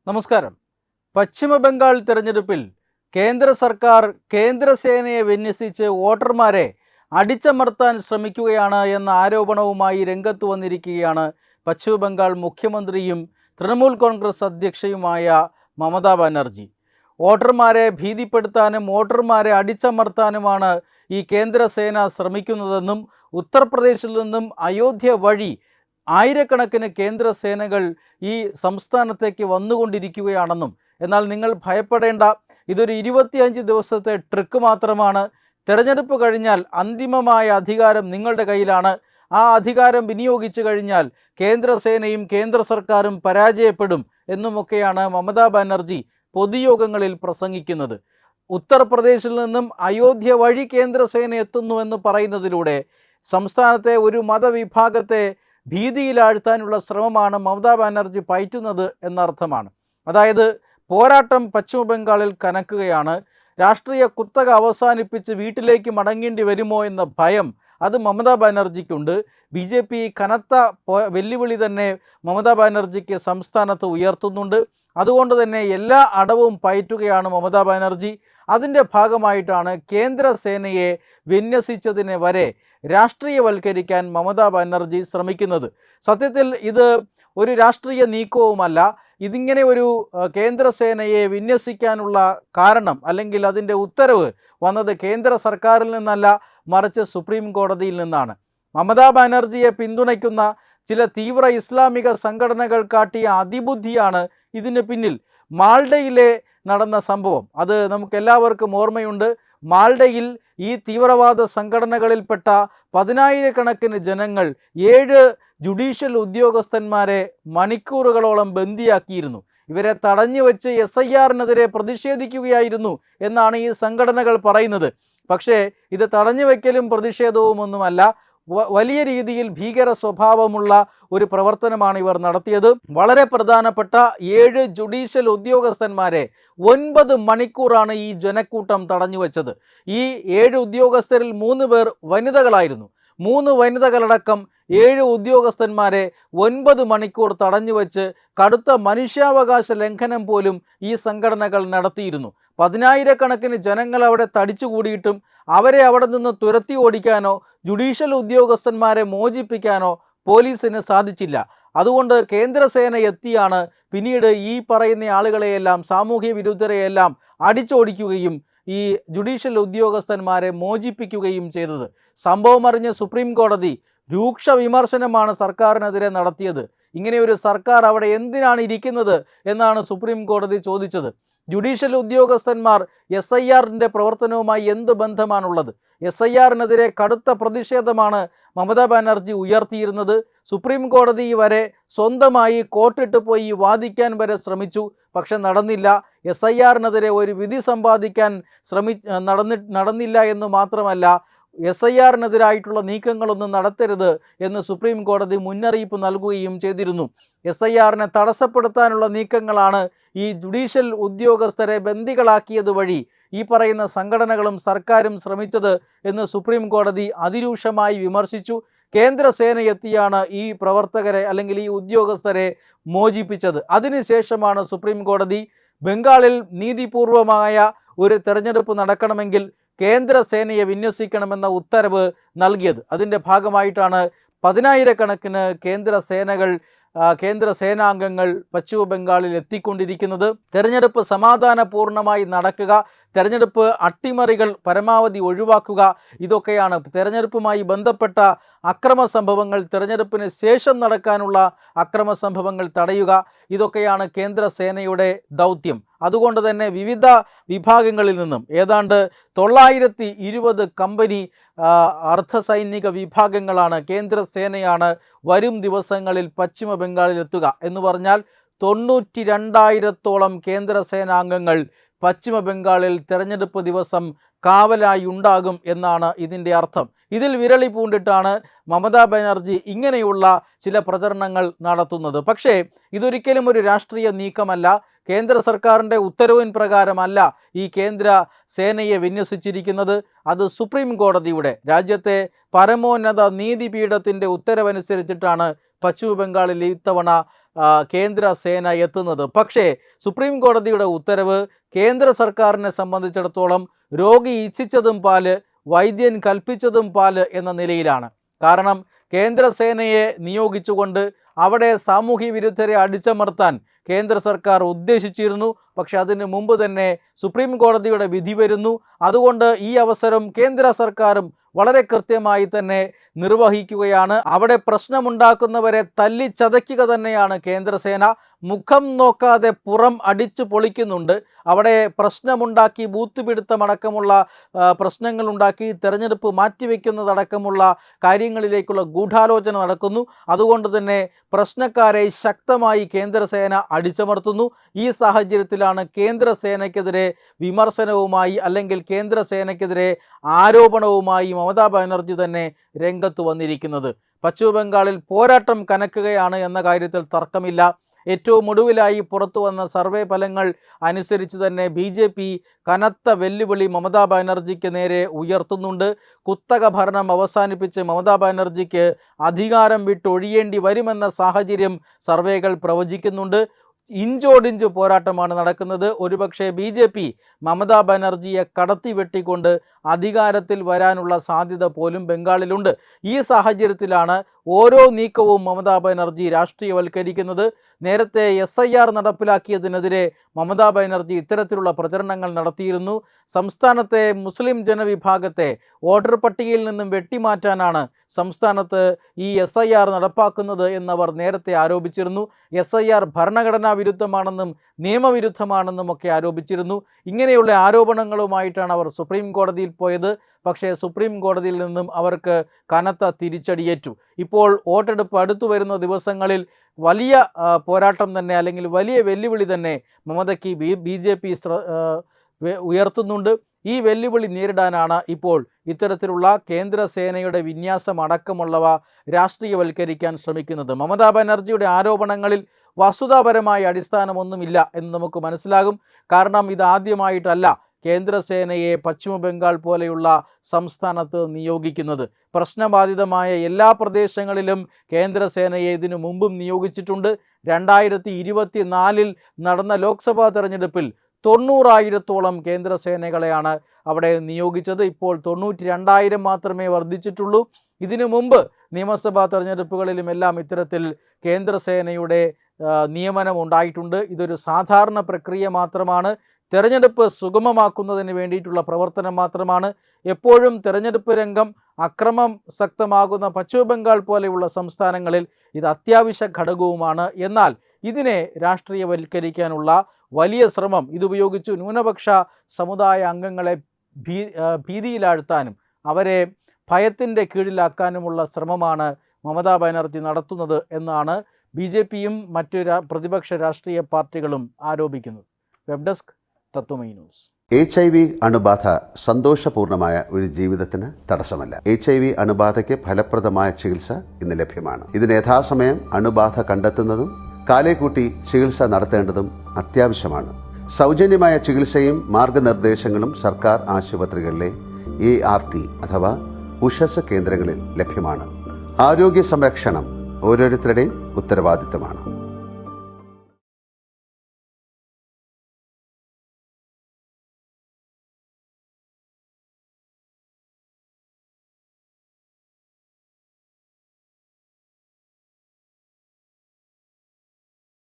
നമസ്കാരം. പശ്ചിമ ബംഗാൾ തെരഞ്ഞെടുപ്പിൽ കേന്ദ്ര സർക്കാർ കേന്ദ്രസേനയെ വിന്യസിച്ച് വോട്ടർമാരെ അടിച്ചമർത്താൻ ശ്രമിക്കുകയാണ് എന്ന ആരോപണവുമായി രംഗത്ത് വന്നിരിക്കുകയാണ് പശ്ചിമ ബംഗാൾ മുഖ്യമന്ത്രിയും തൃണമൂൽ കോൺഗ്രസ് അധ്യക്ഷയുമായ മമതാ ബാനർജി. വോട്ടർമാരെ ഭീതിപ്പെടുത്താനും വോട്ടർമാരെ അടിച്ചമർത്താനുമാണ് ഈ കേന്ദ്രസേന ശ്രമിക്കുന്നതെന്നും ഉത്തർപ്രദേശിൽ നിന്നും അയോധ്യ വഴി ആയിരക്കണക്കിന് കേന്ദ്രസേനകൾ ഈ സംസ്ഥാനത്തേക്ക് വന്നുകൊണ്ടിരിക്കുകയാണെന്നും, എന്നാൽ നിങ്ങൾ ഭയപ്പെടേണ്ട, ഇതൊരു 25 ദിവസത്തെ ട്രിക്ക് മാത്രമാണ്. തെരഞ്ഞെടുപ്പ് കഴിഞ്ഞാൽ അന്തിമമായ അധികാരം നിങ്ങളുടെ കയ്യിലാണ്. ആ അധികാരം വിനിയോഗിച്ചു കഴിഞ്ഞാൽ കേന്ദ്രസേനയും കേന്ദ്ര സർക്കാരും പരാജയപ്പെടും എന്നുമൊക്കെയാണ് മമതാ ബാനർജി പൊതുയോഗങ്ങളിൽ പ്രസംഗിക്കുന്നത്. ഉത്തർപ്രദേശിൽ നിന്നും അയോധ്യ വഴി കേന്ദ്രസേന എത്തുന്നുവെന്ന് പറയുന്നതിലൂടെ സംസ്ഥാനത്തെ ഒരു മതവിഭാഗത്തെ ഭീതിയിലാഴ്ത്താനുള്ള ശ്രമമാണ് മമതാ ബാനർജി പയറ്റുന്നത് എന്നർത്ഥമാണ്. അതായത് പോരാട്ടം പശ്ചിമ ബംഗാളിൽ കനക്കുകയാണ്. രാഷ്ട്രീയ കുത്തക അവസാനിപ്പിച്ച് വീട്ടിലേക്ക് മടങ്ങേണ്ടി വരുമോ എന്ന ഭയം അത് മമതാ ബാനർജിക്കുണ്ട്. BJP കനത്ത വെല്ലുവിളി തന്നെ മമതാ ബാനർജിക്ക് സംസ്ഥാനത്ത് ഉയർത്തുന്നുണ്ട്. അതുകൊണ്ട് തന്നെ എല്ലാ അടവും പയറ്റുകയാണ് മമതാ ബാനർജി. അതിൻ്റെ ഭാഗമായിട്ടാണ് കേന്ദ്രസേനയെ വിന്യസിച്ചതിനെ വരെ രാഷ്ട്രീയവൽക്കരിക്കാൻ മമതാ ബാനർജി ശ്രമിക്കുന്നത്. സത്യത്തിൽ ഇത് ഒരു രാഷ്ട്രീയ നീക്കവുമല്ല. ഇതിങ്ങനെ ഒരു കേന്ദ്രസേനയെ വിന്യസിക്കാനുള്ള കാരണം അല്ലെങ്കിൽ അതിൻ്റെ ഉത്തരവ് വന്നത് കേന്ദ്ര സർക്കാരിൽ നിന്നല്ല, മറിച്ച് സുപ്രീം കോടതിയിൽ നിന്നാണ്. മമതാ ബാനർജിയെ പിന്തുണയ്ക്കുന്ന ചില തീവ്ര ഇസ്ലാമിക സംഘടനകൾ കാട്ടിയ അതിബുദ്ധിയാണ് ഇതിന് പിന്നിൽ. മാൾഡയിലെ നടന്ന സംഭവം അത് നമുക്കെല്ലാവർക്കും ഓർമ്മയുണ്ട്. മാൾഡയിൽ ഈ തീവ്രവാദ സംഘടനകളിൽപ്പെട്ട 10,000-കണക്കിന് ജനങ്ങൾ 7 ജുഡീഷ്യൽ ഉദ്യോഗസ്ഥന്മാരെ മണിക്കൂറുകളോളം ബന്ദിയാക്കിയിരുന്നു. ഇവരെ തടഞ്ഞു വെച്ച് SIR-നെതിരെ പ്രതിഷേധിക്കുകയായിരുന്നു എന്നാണ് ഈ സംഘടനകൾ പറയുന്നത്. പക്ഷേ ഇത് തടഞ്ഞു വയ്ക്കലും പ്രതിഷേധവുമൊന്നുമല്ല, വലിയ രീതിയിൽ ഭീകര സ്വഭാവമുള്ള ഒരു പ്രവർത്തനമാണ് ഇവർ നടത്തിയത്. വളരെ പ്രധാനപ്പെട്ട 7 ജുഡീഷ്യൽ ഉദ്യോഗസ്ഥന്മാരെ 9 മണിക്കൂറാണ് ഈ ജനക്കൂട്ടം തടഞ്ഞു വെച്ചത്. ഈ 7 ഉദ്യോഗസ്ഥരിൽ 3 പേർ വനിതകളായിരുന്നു. 3 വനിതകളടക്കം 7 ഉദ്യോഗസ്ഥന്മാരെ 9 മണിക്കൂർ തടഞ്ഞു വെച്ച് കടുത്ത മനുഷ്യാവകാശ ലംഘനം പോലും ഈ സംഘടനകൾ നടത്തിയിരുന്നു. 10,000-കണക്കിന് ജനങ്ങൾ അവിടെ തടിച്ചുകൂടിയിട്ടും അവരെ അവിടെ നിന്ന് തുരത്തി ഓടിക്കാനോ ജുഡീഷ്യൽ ഉദ്യോഗസ്ഥന്മാരെ മോചിപ്പിക്കാനോ പോലീസിന് സാധിച്ചില്ല. അതുകൊണ്ട് കേന്ദ്രസേന എത്തിയാണ് പിന്നീട് ഈ പറയുന്ന ആളുകളെയെല്ലാം, സാമൂഹ്യ വിരുദ്ധരെയെല്ലാം അടിച്ചോടിക്കുകയും ഈ ജുഡീഷ്യൽ ഉദ്യോഗസ്ഥന്മാരെ മോചിപ്പിക്കുകയും ചെയ്തത്. സംഭവം അറിഞ്ഞ് സുപ്രീം കോടതി രൂക്ഷ വിമർശനമാണ് സർക്കാരിനെതിരെ നടത്തിയത്. ഇങ്ങനെയൊരു സർക്കാർ അവിടെ എന്തിനാണ് ഇരിക്കുന്നത് എന്നാണ് സുപ്രീം കോടതി ചോദിച്ചത്. ജുഡീഷ്യൽ ഉദ്യോഗസ്ഥന്മാർ SIR-ൻ്റെ പ്രവർത്തനവുമായി എന്ത് ബന്ധമാണുള്ളത്? SIR-നെതിരെ കടുത്ത പ്രതിഷേധമാണ് മമതാ ബാനർജി ഉയർത്തിയിരുന്നത്. സുപ്രീം കോടതി വരെ സ്വന്തമായി കോർട്ടിട്ട് പോയി വാദിക്കാൻ വരെ ശ്രമിച്ചു, പക്ഷെ നടന്നില്ല. SIR-നെതിരെ ഒരു വിധി സമ്പാദിക്കാൻ നടന്നില്ല എന്ന് മാത്രമല്ല, SIR-നെതിരായിട്ടുള്ള നീക്കങ്ങളൊന്നും നടത്തരുത് എന്ന് സുപ്രീം കോടതി മുന്നറിയിപ്പ് നൽകുകയും ചെയ്തിരുന്നു. SIR-നെ തടസ്സപ്പെടുത്താനുള്ള നീക്കങ്ങളാണ് ഈ ജുഡീഷ്യൽ ഉദ്യോഗസ്ഥരെ ബന്ദികളാക്കിയത് വഴി ഈ പറയുന്ന സംഘടനകളും സർക്കാരും ശ്രമിച്ചത് എന്ന് സുപ്രീം കോടതി അതിരൂക്ഷമായി വിമർശിച്ചു. കേന്ദ്രസേന എത്തിയാണ് ഈ പ്രവർത്തകരെ അല്ലെങ്കിൽ ഈ ഉദ്യോഗസ്ഥരെ മോചിപ്പിച്ചത്. അതിനുശേഷമാണ് സുപ്രീം കോടതി ബംഗാളിൽ നീതിപൂർവമായ ഒരു തെരഞ്ഞെടുപ്പ് നടക്കണമെങ്കിൽ കേന്ദ്രസേനയെ വിന്യസിക്കണമെന്ന ഉത്തരവ് നൽകിയത്. അതിൻ്റെ ഭാഗമായിട്ടാണ് 10,000-കണക്കിന് കേന്ദ്രസേനാംഗങ്ങൾ പശ്ചിമ ബംഗാളിൽ എത്തിക്കൊണ്ടിരിക്കുന്നത്. തെരഞ്ഞെടുപ്പ് സമാധാനപൂർണ്ണമായി നടക്കുക, തെരഞ്ഞെടുപ്പ് അട്ടിമറികൾ പരമാവധി ഒഴിവാക്കുക, ഇതൊക്കെയാണ് തെരഞ്ഞെടുപ്പുമായി ബന്ധപ്പെട്ട അക്രമ സംഭവങ്ങൾ, തെരഞ്ഞെടുപ്പിന് ശേഷം നടക്കാനുള്ള അക്രമ സംഭവങ്ങൾ തടയുക, ഇതൊക്കെയാണ് കേന്ദ്രസേനയുടെ ദൗത്യം. അതുകൊണ്ട് തന്നെ വിവിധ വിഭാഗങ്ങളിൽ നിന്നും ഏതാണ്ട് 920 കമ്പനി അർദ്ധസൈനിക വിഭാഗങ്ങളാണ്, കേന്ദ്രസേനയാണ് വരും ദിവസങ്ങളിൽ പശ്ചിമ ബംഗാളിൽ എത്തുക. എന്ന് പറഞ്ഞാൽ 92,000-ഓളം കേന്ദ്രസേനാംഗങ്ങൾ പശ്ചിമ ബംഗാളിൽ തെരഞ്ഞെടുപ്പ് ദിവസം കാവലായി ഉണ്ടാകും എന്നാണ് ഇതിൻ്റെ അർത്ഥം. ഇതിൽ വിരളി പൂണ്ടിട്ടാണ് മമതാ ബാനർജി ഇങ്ങനെയുള്ള ചില പ്രചരണങ്ങൾ നടത്തുന്നത്. പക്ഷേ ഇതൊരിക്കലും ഒരു രാഷ്ട്രീയ നീക്കമല്ല. കേന്ദ്ര സർക്കാരിൻ്റെ ഉത്തരവിൻ പ്രകാരമല്ല ഈ കേന്ദ്ര സേനയെ വിന്യസിച്ചിരിക്കുന്നത്. അത് സുപ്രീം കോടതിയുടെ, രാജ്യത്തെ പരമോന്നത നീതിപീഠത്തിൻ്റെ ഉത്തരവനുസരിച്ചിട്ടാണ് പശ്ചിമ ബംഗാളിൽ ഇത്തവണ കേന്ദ്ര സേന എത്തുന്നത്. പക്ഷേ സുപ്രീം കോടതിയുടെ ഉത്തരവ് കേന്ദ്ര സർക്കാരിനെ സംബന്ധിച്ചിടത്തോളം രോഗി ഇച്ഛിച്ചതും പാല്, വൈദ്യൻ കൽപ്പിച്ചതും പാല് എന്ന നിലയിലാണ്. കാരണം കേന്ദ്ര സേനയെ നിയോഗിച്ചുകൊണ്ട് അവിടെ സാമൂഹ്യ വിരുദ്ധരെ അടിച്ചമർത്താൻ കേന്ദ്ര സർക്കാർ ഉദ്ദേശിച്ചിരുന്നു. പക്ഷെ അതിന് മുമ്പ് തന്നെ സുപ്രീം കോടതിയുടെ വിധി വരുന്നു. അതുകൊണ്ട് ഈ അവസരം കേന്ദ്ര സർക്കാരും വളരെ കൃത്യമായി തന്നെ നിർവഹിക്കുകയാണ്. അവിടെ പ്രശ്നമുണ്ടാക്കുന്നവരെ തല്ലിച്ചതയ്ക്കുക തന്നെയാണ് കേന്ദ്രസേന. മുഖം നോക്കാതെ പുറം അടിച്ചു പൊളിക്കുന്നുണ്ട്. അവിടെ പ്രശ്നമുണ്ടാക്കി ബൂത്ത് പിടുത്തമടക്കമുള്ള പ്രശ്നങ്ങളുണ്ടാക്കി തെരഞ്ഞെടുപ്പ് മാറ്റിവെക്കുന്നതടക്കമുള്ള കാര്യങ്ങളിലേക്കുള്ള ഗൂഢാലോചന നടക്കുന്നു. അതുകൊണ്ട് തന്നെ പ്രശ്നക്കാരെ ശക്തമായി കേന്ദ്രസേന അടിച്ചമർത്തുന്നു. ഈ സാഹചര്യത്തിലാണ് കേന്ദ്രസേനയ്ക്കെതിരെ വിമർശനവുമായി അല്ലെങ്കിൽ കേന്ദ്രസേനയ്ക്കെതിരെ ആരോപണവുമായി മമതാ ബാനർജി തന്നെ രംഗത്ത് വന്നിരിക്കുന്നത്. പശ്ചിമ ബംഗാളിൽ പോരാട്ടം കനക്കുകയാണ് എന്ന കാര്യത്തിൽ തർക്കമില്ല. ഏറ്റവും ഒടുവിലായി പുറത്തു വന്ന സർവേ ഫലങ്ങൾ അനുസരിച്ച് തന്നെ BJP കനത്ത വെല്ലുവിളി മമതാ ബാനർജിക്ക് നേരെ ഉയർത്തുന്നുണ്ട്. കുത്തക ഭരണം അവസാനിപ്പിച്ച് മമതാ ബാനർജിക്ക് അധികാരം വിട്ടൊഴിയേണ്ടി വരുമെന്ന സാഹചര്യം സർവേകൾ പ്രവചിക്കുന്നുണ്ട്. ഇഞ്ചോടിഞ്ച് പോരാട്ടമാണ് നടക്കുന്നത്. ഒരുപക്ഷെ BJP മമതാ ബാനർജിയെ കടത്തി വെട്ടിക്കൊണ്ട് അധികാരത്തിൽ വരാനുള്ള സാധ്യത പോലും ബംഗാളിലുണ്ട്. ഈ സാഹചര്യത്തിലാണ് ഓരോ നീക്കവും മമതാ ബാനർജി രാഷ്ട്രീയവൽക്കരിക്കുന്നത്. നേരത്തെ SIR നടപ്പിലാക്കിയതിനെതിരെ മമതാ ബാനർജി ഇത്തരത്തിലുള്ള പ്രചരണങ്ങൾ നടത്തിയിരുന്നു. സംസ്ഥാനത്തെ മുസ്ലിം ജനവിഭാഗത്തെ വോട്ടർ പട്ടികയിൽ നിന്നും വെട്ടിമാറ്റാനാണ് സംസ്ഥാനത്ത് ഈ SIR നടപ്പാക്കുന്നത് എന്നവർ നേരത്തെ ആരോപിച്ചിരുന്നു. SIR ഭരണഘടനാ വിരുദ്ധമാണെന്നും നിയമവിരുദ്ധമാണെന്നും ഒക്കെ ആരോപിച്ചിരുന്നു. ഇങ്ങനെയുള്ള ആരോപണങ്ങളുമായിട്ടാണ് അവർ സുപ്രീം കോടതിയിൽ പോയത്. പക്ഷേ സുപ്രീം കോടതിയിൽ നിന്നും അവർക്ക് കനത്ത തിരിച്ചടിയേറ്റു. ഇപ്പോൾ വോട്ടെടുപ്പ് അടുത്തു വരുന്ന ദിവസങ്ങളിൽ വലിയ പോരാട്ടം തന്നെ അല്ലെങ്കിൽ വലിയ വെല്ലുവിളി തന്നെ മമതയ്ക്ക് BJP ഉയർത്തുന്നുണ്ട്. ഈ വെല്ലുവിളി നേരിടാനാണ് ഇപ്പോൾ ഇത്തരത്തിലുള്ള കേന്ദ്രസേനയുടെ വിന്യാസം അടക്കമുള്ളവ രാഷ്ട്രീയവൽക്കരിക്കാൻ ശ്രമിക്കുന്നത്. മമതാ ബാനർജിയുടെ ആരോപണങ്ങളിൽ വസ്തുതാപരമായ അടിസ്ഥാനമൊന്നുമില്ല എന്ന് നമുക്ക് മനസ്സിലാകും. കാരണം ഇതാദ്യമായിട്ടല്ല കേന്ദ്രസേനയെ പശ്ചിമ ബംഗാൾ പോലെയുള്ള സംസ്ഥാനത്ത് നിയോഗിക്കുന്നത്. പ്രശ്നബാധിതമായ എല്ലാ പ്രദേശങ്ങളിലും കേന്ദ്രസേനയെ ഇതിനു മുമ്പും നിയോഗിച്ചിട്ടുണ്ട്. 2024 നടന്ന ലോക്സഭാ തെരഞ്ഞെടുപ്പിൽ 90,000-ഓളം കേന്ദ്രസേനകളെയാണ് അവിടെ നിയോഗിച്ചത്. ഇപ്പോൾ 92,000 മാത്രമേ വർദ്ധിച്ചിട്ടുള്ളൂ. ഇതിനു മുമ്പ് നിയമസഭാ തെരഞ്ഞെടുപ്പുകളിലുമെല്ലാം ഇത്തരത്തിൽ കേന്ദ്രസേനയുടെ നിയമനം ഉണ്ടായിട്ടുണ്ട്. ഇതൊരു സാധാരണ പ്രക്രിയ മാത്രമാണ്. തെരഞ്ഞെടുപ്പ് സുഗമമാക്കുന്നതിന് വേണ്ടിയിട്ടുള്ള പ്രവർത്തനം മാത്രമാണ്. എപ്പോഴും തെരഞ്ഞെടുപ്പ് രംഗം അക്രമാസക്തമാകുന്ന പശ്ചിമ ബംഗാൾ പോലെയുള്ള സംസ്ഥാനങ്ങളിൽ ഇത് അത്യാവശ്യ ഘടകവുമാണ്. എന്നാൽ ഇതിനെ രാഷ്ട്രീയവൽക്കരിക്കാനുള്ള വലിയ ശ്രമം, ഇതുപയോഗിച്ച് ന്യൂനപക്ഷ സമുദായ അംഗങ്ങളെ ഭീതിയിലാഴ്ത്താനും അവരെ ഭയത്തിൻ്റെ കീഴിലാക്കാനുമുള്ള ശ്രമമാണ് മമതാ ബാനർജി നടത്തുന്നത് എന്നാണ് BJPയും മറ്റു പ്രതിപക്ഷ രാഷ്ട്രീയ പാർട്ടികളും ആരോപിക്കുന്നത്. വെബ് ഡെസ്ക് തത്വമൈ ന്യൂസ്. HIV അണുബാധ സന്തോഷപൂർണമായ ഒരു ജീവിതത്തിന് തടസ്സമല്ല. HIV അണുബാധയ്ക്ക് ഫലപ്രദമായ ചികിത്സ ഇന്ന് ലഭ്യമാണ്. ഇതിന് യഥാസമയം അണുബാധ കണ്ടെത്തുന്നതും കാലേക്കൂട്ടി ചികിത്സ നടത്തേണ്ടതും അത്യാവശ്യമാണ്. സൗജന്യമായ ചികിത്സയും മാർഗനിർദ്ദേശങ്ങളും സർക്കാർ ആശുപത്രികളിലെ ART അഥവാ ഉഷസ് കേന്ദ്രങ്ങളിൽ ലഭ്യമാണ്. ആരോഗ്യ സംരക്ഷണം ഓരോരുത്തരുടെയും ഉത്തരവാദിത്തമാണ്.